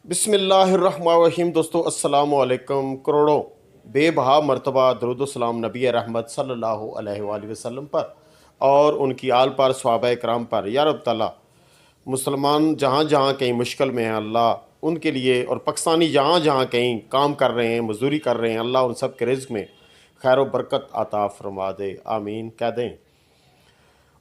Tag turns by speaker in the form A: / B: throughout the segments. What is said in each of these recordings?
A: बिस्मिल्लाहिर्रहमानिर्रहीम। दोस्तों अस्सलाम वालेकुम। करोड़ों बेबहा मरतबा दरूद सलाम नबी रहमत सल्लल्लाहु अलैहि वसल्लम पर और उनकी आल पर सहाबा कराम पर। या रब ताला मुसलमान जहाँ जहाँ कहीं मुश्किल में हैं अल्लाह उनके लिए, और पाकिस्तानी जहाँ जहाँ कहीं काम कर रहे हैं, मजदूरी कर रहे हैं, अल्लाह उन सब के रिज़्क़ में खैर व बरकत अता फरमा दे, आमीन कह दें।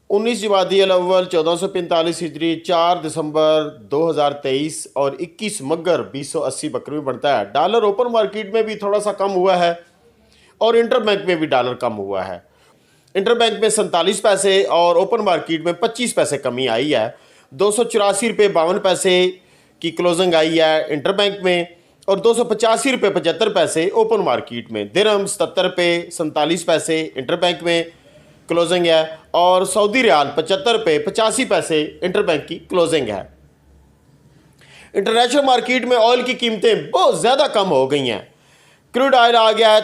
A: 19 जमादी अल-अव्वल 1445 हिजरी, 4 दिसंबर 2023 और 21 मगर 2080 बकरी में बनता है। डॉलर ओपन मार्केट में भी थोड़ा सा कम हुआ है और इंटरबैंक में भी डॉलर कम हुआ है। इंटरबैंक में 47 पैसे और ओपन मार्केट में 25 पैसे कमी आई है। 284 रुपये 52 पैसे की क्लोजिंग आई है इंटरबैंक में और 285 रुपये 75 पैसे ओपन मार्केट में। दिरहम 77 रुपये 47 पैसे इंटरबैंक में क्लोजिंग है और सऊदी रियाल 75 रुपये 85 पैसे इंटरबैंक की क्लोजिंग है। इंटरनेशनल मार्केट में ऑयल की कीमतें बहुत ज़्यादा कम हो गई हैं। क्रूड ऑयल आ गया है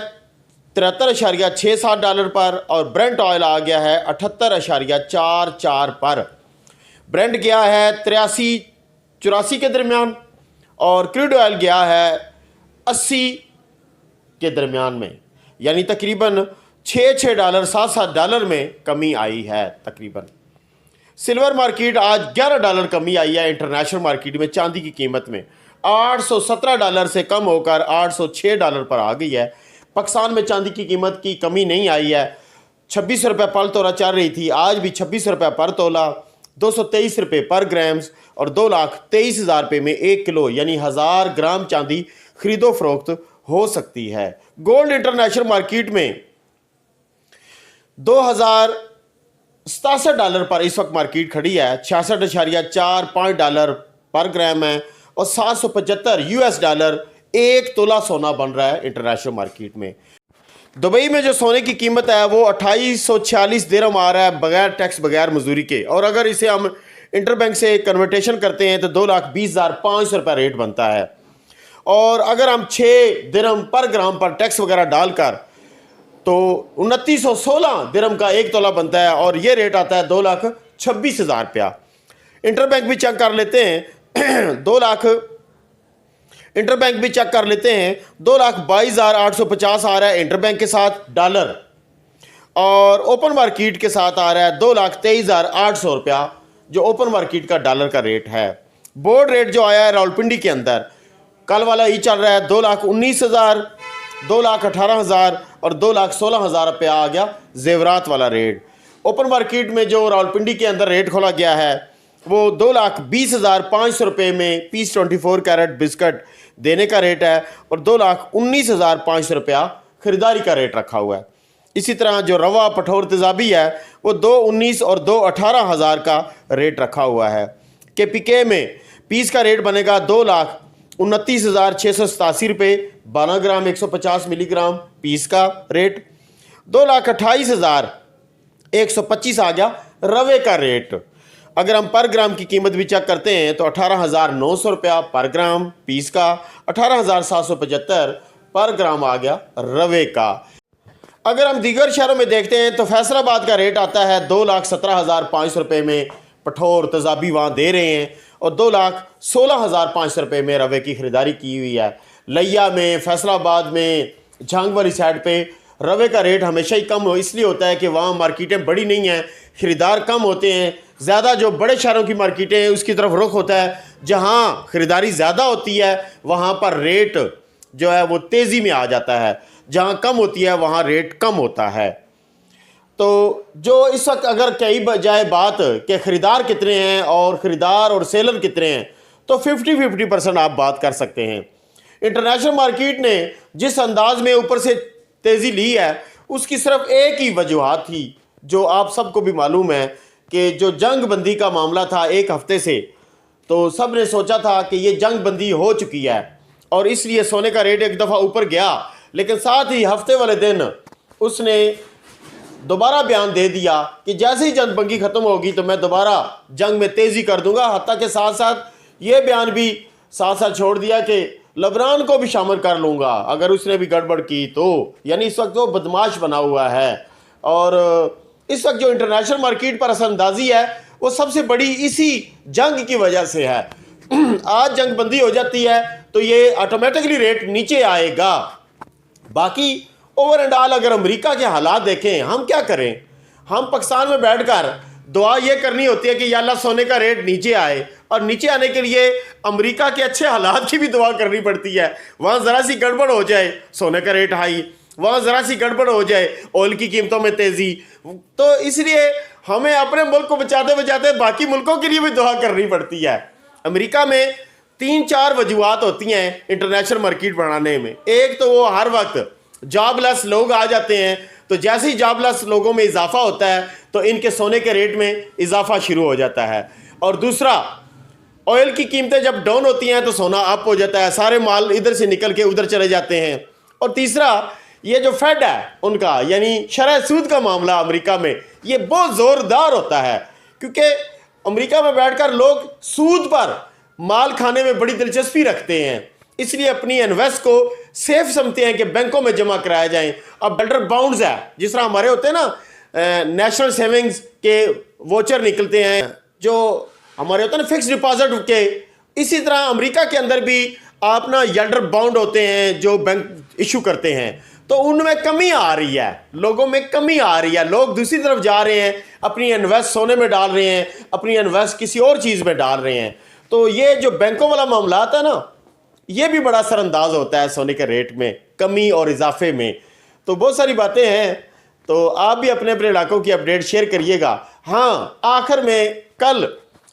A: 73.67 डॉलर पर और ब्रेंट ऑयल आ गया है 78.44 पर। ब्रेंट गया है 83-84 के दरमियान और क्रूड ऑयल गया है 80 के दरमियान में, यानी तकरीबन 6 डॉलर 7 डॉलर में कमी आई है तकरीबन। सिल्वर मार्केट आज 11 डॉलर कमी आई है इंटरनेशनल मार्केट में। चांदी की कीमत में 817 डॉलर से कम होकर 806 डॉलर पर आ गई है। पाकिस्तान में चांदी की कीमत की कमी नहीं आई है। 26 रुपये पर तोला चल रही थी, आज भी 26 रुपये पर तोला, 223 रुपये पर ग्राम्स और 2,23,000 रुपये में 1 किलो यानी 1000 ग्राम चांदी खरीदो फरोख्त हो सकती है। गोल्ड इंटरनेशनल मार्केट में 2067 डॉलर पर इस वक्त मार्केट खड़ी है। 66.45 डॉलर पर ग्राम है और 775 US डॉलर 1 तोला सोना बन रहा है इंटरनेशनल मार्केट में। दुबई में जो सोने की कीमत है वो 2846 दिरहम आ रहा है बगैर टैक्स बगैर मजदूरी के, और अगर इसे हम इंटरबैंक से कन्वर्टेशन करते हैं तो 2,20,500 रुपये रेट बनता है। और अगर हम 6 दिरहम पर ग्राम पर टैक्स वगैरह डालकर तो 2916 दिरहम का 1 तोला बनता है और ये रेट आता है 2,26,000 रुपया। इंटरबैंक भी चेक कर लेते हैं 2,22,850 आ रहा है इंटरबैंक के साथ डॉलर और ओपन मार्केट के साथ आ रहा है 2,23,800 रुपया जो ओपन मार्केट का डॉलर का रेट है। बोर्ड रेट जो आया है रावलपिंडी के अंदर कल वाला ही चल रहा है 2,19,000, 2,18,000 और 2,16,000 रुपया आ गया जेवरात वाला रेट। ओपन मार्केट में जो रावलपिंडी के अंदर रेट खोला गया है वो 2,20,500 रुपये में पीस 24 कैरेट बिस्कट देने का रेट है और 2,19,500 रुपया ख़रीदारी का रेट रखा हुआ है। इसी तरह जो रवा पठौर तेज़ाबी है वो 2,19 और 2,18,000 का रेट रखा हुआ है। KPK में पीस का रेट बनेगा 2,29,687 रुपये 12 ग्राम 150 मिलीग्राम पीस का रेट। 2,28,125 आ गया रवे का रेट। अगर हम पर ग्राम की कीमत भी चेक करते हैं तो 18,900 रुपया पर ग्राम पीस का, 18,775 पर ग्राम आ गया रवे का। अगर हम दीगर शहरों में देखते हैं तो फैसलाबाद का रेट आता है 2,17,500 रुपये में पठौर तेज़ाबी वहाँ दे रहे हैं और 2,16,500 रुपये में रवे की ख़रीदारी की हुई है। लिया में, फैसलाबाद में, झांग वाली साइड पे रवे का रेट हमेशा ही कम इसलिए होता है कि वहाँ मार्केटें बड़ी नहीं हैं, ख़रीदार कम होते हैं। ज़्यादा जो बड़े शहरों की मार्केटें हैं उसकी तरफ रुख होता है, जहाँ ख़रीदारी ज़्यादा होती है वहाँ पर रेट जो है वो तेज़ी में आ जाता है, जहाँ कम होती है वहाँ रेट कम होता है। तो जो इस वक्त अगर कई जाए बात कि ख़रीदार कितने हैं और ख़रीदार और सेलर कितने हैं तो 50-50% आप बात कर सकते हैं। इंटरनेशनल मार्केट ने जिस अंदाज में ऊपर से तेज़ी ली है उसकी सिर्फ एक ही वजूहत थी जो आप सबको भी मालूम है कि जो जंग बंदी का मामला था 1 हफ़्ते से, तो सब ने सोचा था कि ये जंग बंदी हो चुकी है और इसलिए सोने का रेट एक दफ़ा ऊपर गया, लेकिन साथ ही हफ्ते वाले दिन उसने दोबारा बयान दे दिया कि जैसे ही जंग बंदी ख़त्म होगी तो मैं दोबारा जंग में तेज़ी कर दूंगा। हत्ता के साथ साथ ये बयान भी साथ साथ छोड़ दिया कि लेबनान को भी शामिल कर लूँगा अगर उसने भी गड़बड़ की तो, यानी इस वक्त वो बदमाश बना हुआ है। और इस वक्त जो इंटरनेशनल मार्केट पर असरअंदाजी है वो सबसे बड़ी इसी जंग की वजह से है। आज जंगबंदी हो जाती है तो ये ऑटोमेटिकली रेट नीचे आएगा। बाकी ओवर एंड ऑल अगर अमेरिका के हालात देखें, हम क्या करें? हम पाकिस्तान में बैठकर दुआ ये करनी होती है कि या अल्लाह सोने का रेट नीचे आए, और नीचे आने के लिए अमेरिका के अच्छे हालात की भी दुआ करनी पड़ती है। वहाँ ज़रा सी गड़बड़ हो जाए, सोने का रेट हाई, वहाँ ज़रा सी गड़बड़ हो जाए, ऑयल की कीमतों में तेज़ी। तो इसलिए हमें अपने मुल्क को बचाते बचाते बाकी मुल्कों के लिए भी दुआ करनी पड़ती है। अमेरिका में 3-4 वजूहत होती हैं इंटरनेशनल मार्केट बढ़ाने में। एक तो वो हर वक्त जॉबलेस लोग आ जाते हैं, तो जैसे ही जॉबलेस लोगों में इजाफा होता है तो इनके सोने के रेट में इजाफा शुरू हो जाता है। और दूसरा, ऑयल की कीमतें जब डाउन होती हैं तो सोना अप हो जाता है, सारे माल इधर से निकल के उधर चले जाते हैं। और तीसरा, ये जो फेड है उनका, यानी शरह सूद का मामला अमेरिका में, ये बहुत ज़ोरदार होता है, क्योंकि अमेरिका में बैठकर लोग सूद पर माल खाने में बड़ी दिलचस्पी रखते हैं, इसलिए अपनी इन्वेस्ट को सेफ समझते हैं कि बैंकों में जमा कराया जाए। अब बेल्टर बाउंड्स है, जिस तरह हमारे होते हैं ना नेशनल सेविंग्स के वोचर निकलते हैं जो हमारे होते हैं ना फिक्स डिपॉजिट के, इसी तरह अमेरिका के अंदर भी आप ना येल्डर बाउंड होते हैं जो बैंक इशू करते हैं। तो उनमें कमी आ रही है, लोगों में कमी आ रही है, लोग दूसरी तरफ जा रहे हैं, अपनी इन्वेस्ट सोने में डाल रहे हैं, अपनी इन्वेस्ट किसी और चीज़ में डाल रहे हैं। तो ये जो बैंकों वाला मामला है ना, ये भी बड़ा असरअंदाज होता है सोने के रेट में कमी और इजाफे में। तो बहुत सारी बातें हैं, तो आप भी अपने अपने इलाकों की अपडेट शेयर करिएगा। हाँ, आखिर में कल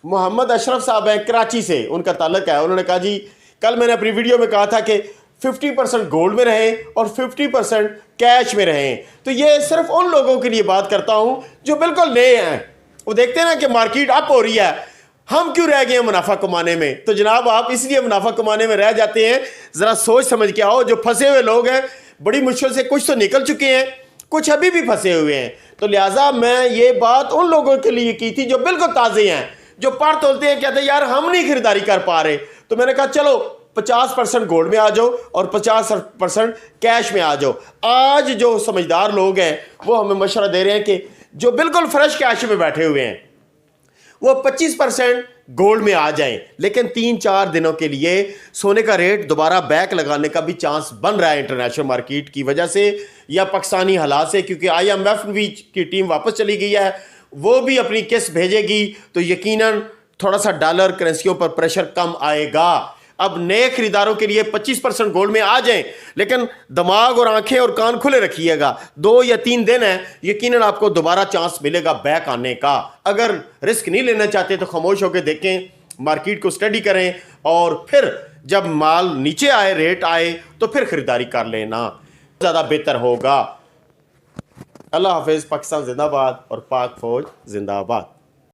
A: मोहम्मद अशरफ साहब हैं कराची से, उनका ताल्लुक है, उन्होंने कहा जी, कल मैंने अपनी वीडियो में कहा था कि 50% गोल्ड में रहें और 50% कैश में रहें। तो ये सिर्फ उन लोगों के लिए बात करता हूँ जो बिल्कुल नए हैं, वो देखते हैं ना कि मार्केट अप हो रही है, हम क्यों रह गए हैं मुनाफा कमाने में। तो जनाब, आप इसलिए मुनाफा कमाने में रह जाते हैं, ज़रा सोच समझ के आओ। जो फंसे हुए लोग हैं, बड़ी मुश्किल से कुछ तो निकल चुके हैं, कुछ अभी भी फंसे हुए हैं। तो लिहाजा मैं ये बात उन लोगों के लिए की थी जो बिल्कुल ताज़े हैं, जो पर तोलते हैं, कहते हैं यार हम नहीं खरीदारी कर पा रहे। तो मैंने कहा चलो 50% गोल्ड में आ जाओ और 50% कैश में आ जाओ। आज जो समझदार लोग हैं वो हमें मशवरा दे रहे हैं कि जो बिल्कुल फ्रेश कैश में बैठे हुए हैं वो 25% गोल्ड में आ जाएं, लेकिन 3-4 दिनों के लिए सोने का रेट दोबारा बैक लगाने का भी चांस बन रहा है इंटरनेशनल मार्केट की वजह से या पाकिस्तानी हालात से, क्योंकि IMF भी की टीम वापस चली गई है, वो भी अपनी किस्त भेजेगी, तो यकीनन थोड़ा सा डॉलर करेंसियों पर प्रेशर कम आएगा। अब नए खरीदारों के लिए 25% गोल्ड में आ जाएं, लेकिन दिमाग और आंखें और कान खुले रखिएगा। 2 या 3 दिन है, यकीनन आपको दोबारा चांस मिलेगा बैक आने का। अगर रिस्क नहीं लेना चाहते तो खामोश होकर देखें, मार्केट को स्टडी करें, और फिर जब माल नीचे आए, रेट आए, तो फिर खरीदारी कर लेना, ज़्यादा बेहतर होगा। अल्लाह हाफिज़। पाकिस्तान जिंदाबाद और पाक फौज जिंदाबाद।